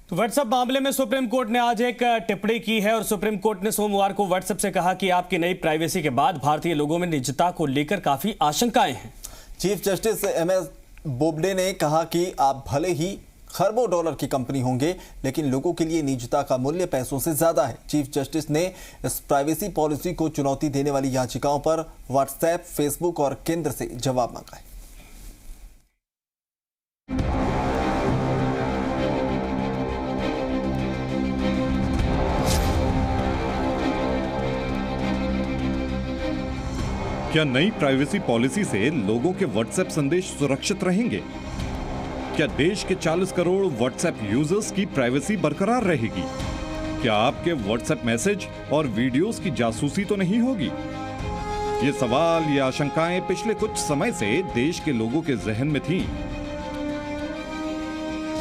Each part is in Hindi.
तो व्हाट्सएप मामले में सुप्रीम कोर्ट ने आज एक टिप्पणी की है और सुप्रीम कोर्ट ने सोमवार को व्हाट्सएप से कहा कि आपकी नई प्राइवेसी के बाद भारतीय लोगों में निजता को लेकर काफी आशंकाएं हैं। चीफ जस्टिस एमएस बोबडे ने कहा कि आप भले ही खरबों डॉलर की कंपनी होंगे, लेकिन लोगों के लिए निजता का मूल्य पैसों से ज्यादा है। चीफ जस्टिस ने इस प्राइवेसी पॉलिसी को चुनौती देने वाली याचिकाओं पर व्हाट्सएप, फेसबुक और केंद्र से जवाब मांगा है। क्या नई प्राइवेसी पॉलिसी से लोगों के व्हाट्सएप संदेश सुरक्षित रहेंगे? क्या देश के 40 करोड़ व्हाट्सएप यूजर्स की प्राइवेसी बरकरार रहेगी? क्या आपके व्हाट्सएप मैसेज और वीडियोस की जासूसी तो नहीं होगी? ये सवाल, ये आशंकाएं पिछले कुछ समय से देश के लोगों के जहन में थीं।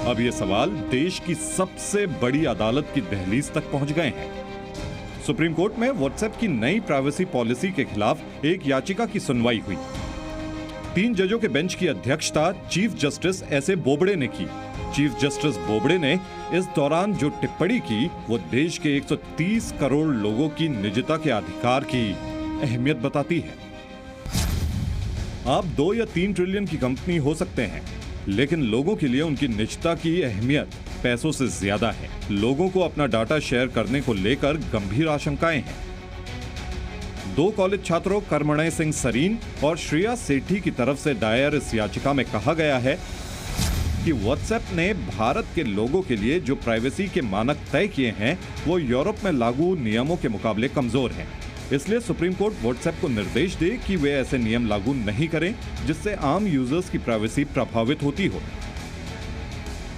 अब ये सवाल देश की सबसे बड़ी अदालत की दहलीज तक पहुंच गए हैं। सुप्रीम कोर्ट में व्हाट्सएप की नई प्राइवेसी पॉलिसी के खिलाफ एक याचिका की सुनवाई हुई। 3 जजों के बेंच की अध्यक्षता chief justice S A Bobde ने की। चीफ जस्टिस बोबडे ने इस दौरान जो टिप्पणी की वो देश के 130 करोड़ लोगों की निजता के अधिकार की अहमियत बताती है। आप 2 या 3 ट्रिलियन की कंपनी हो सकते हैं, लेकिन लोगों के लिए उनकी निजता की अहमियत पैसों से ज्यादा है। लोगों को अपना डाटा शेयर करने को लेकर गंभीर आशंकाएं हैं। 2 कॉलेज छात्रों करमणय सिंह सरीन और श्रेया सेठी की तरफ से दायर इस याचिका में कहा गया है कि व्हाट्सएप ने भारत के लोगों के लिए जो प्राइवेसी के मानक तय किए हैं वो यूरोप में लागू नियमों के मुकाबले कमजोर हैं। इसलिए सुप्रीम कोर्ट व्हाट्सएप को निर्देश दे कि वे ऐसे नियम लागू नहीं करें जिससे आम यूजर्स की प्राइवेसी प्रभावित होती हो।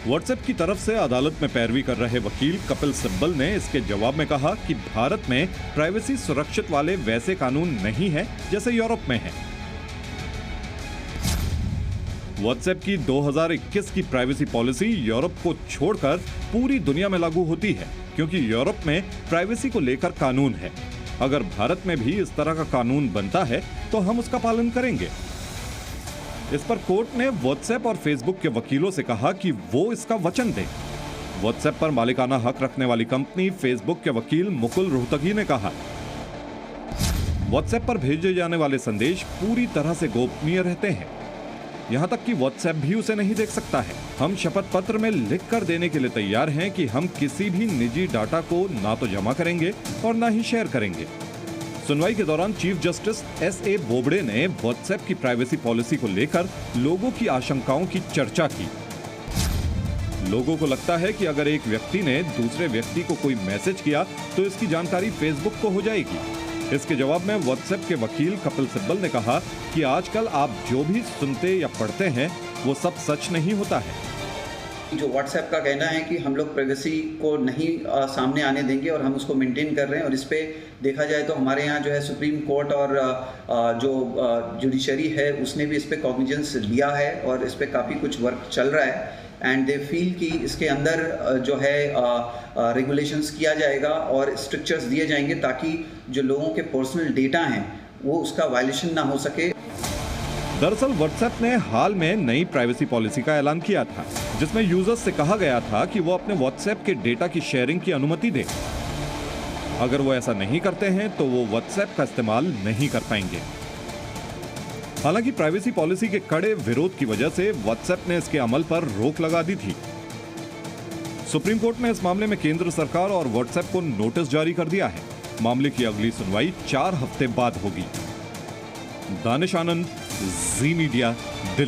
व्हाट्सएप की तरफ से अदालत में पैरवी कर रहे वकील कपिल सिब्बल ने इसके जवाब में कहा कि भारत में प्राइवेसी सुरक्षित वाले वैसे कानून नहीं हैं जैसे यूरोप में हैं। व्हाट्सएप की 2021 की प्राइवेसी पॉलिसी यूरोप को छोड़कर पूरी दुनिया में लागू होती है, क्योंकि यूरोप में प्राइवेसी को लेकर कानून है। अगर भारत में भी इस तरह का कानून बनता है तो हम उसका पालन करेंगे। इस पर कोर्ट ने व्हाट्सएप और फेसबुक के वकीलों से कहा कि वो इसका वचन दें। व्हाट्सएप पर मालिकाना हक रखने वाली कंपनी फेसबुक के वकील मुकुल रोहतगी ने कहा, व्हाट्सएप पर भेजे जाने वाले संदेश पूरी तरह से गोपनीय रहते हैं। यहां तक कि व्हाट्सएप भी उसे नहीं देख सकता है। हम शपथ पत्र में लिख कर देने के लिए तैयार हैं कि हम किसी भी निजी डाटा को ना तो जमा करेंगे और ना ही शेयर करेंगे। सुनवाई के दौरान chief justice S A Bobde ने व्हाट्सएप की प्राइवेसी पॉलिसी को लेकर लोगों की आशंकाओं की चर्चा की। लोगों को लगता है कि अगर एक व्यक्ति ने दूसरे व्यक्ति को कोई मैसेज किया तो इसकी जानकारी फेसबुक को हो जाएगी। इसके जवाब में व्हाट्सएप के वकील कपिल सिब्बल ने कहा कि आजकल आप जो भी सुनते या पढ़ते हैं वो सब सच नहीं होता है। जो व्हाट्सएप का कहना है कि हम लोग प्राइवेसी को नहीं सामने आने देंगे और हम उसको मेंटेन कर रहे हैं, और इस पे देखा जाए तो हमारे यहाँ जो है सुप्रीम कोर्ट और जो जुडिशरी है उसने भी इस पे कॉग्निजेंस लिया है और इस पे काफ़ी कुछ वर्क चल रहा है। एंड दे फील कि इसके अंदर जो है रेगुलेशंस किया जाएगा और स्ट्रिक्चर्स दिए जाएंगे ताकि जो लोगों के पर्सनल डेटा हैं वो उसका वायलेशन ना हो सके। दरअसल व्हाट्सएप ने हाल में नई प्राइवेसी पॉलिसी का ऐलान किया था, जिसमें यूजर्स से कहा गया था कि वो अपने व्हाट्सएप के डेटा की शेयरिंग की अनुमति दें। अगर वो ऐसा नहीं करते हैं तो वो व्हाट्सएप का इस्तेमाल नहीं कर पाएंगे। हालांकि प्राइवेसी पॉलिसी के कड़े विरोध की वजह से व्हाट्सएप ने इसके अमल पर रोक लगा दी थी। सुप्रीम कोर्ट ने इस मामले में केंद्र सरकार और व्हाट्सएप को नोटिस जारी कर दिया है। मामले की अगली सुनवाई 4 हफ्ते बाद होगी। दानिश आनंद, जी मीडिया, दिल्ली।